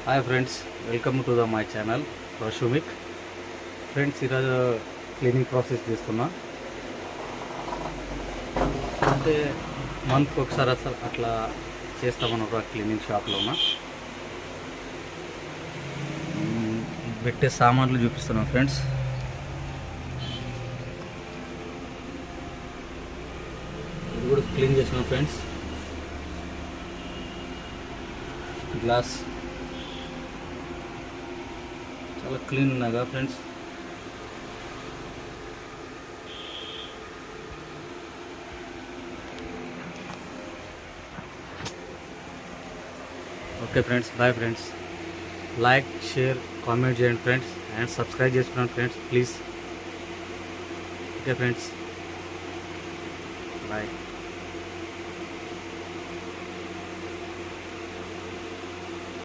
Hi friends, welcome to my channel రషుమిక్. Friends, ఈరోజు cleaning process చేస్తున్నా. అంటే మంత్కి ఒకసారి అసలు అట్లా చేస్తామన్నమాట. క్లీనింగ్ షాప్లో ఉన్న పెట్టే సామాన్లు చూపిస్తున్నాం ఫ్రెండ్స్. ఇది కూడా క్లీన్ చేసినాం ఫ్రెండ్స్. గ్లాస్ చాలా క్లీన్ ఉన్నాగా friends. Okay friends, bye friends. Like, share, comment చేయండి ఫ్రెండ్స్, అండ్ సబ్స్క్రైబ్ చేసుకున్నాను friends please. Okay friends, bye.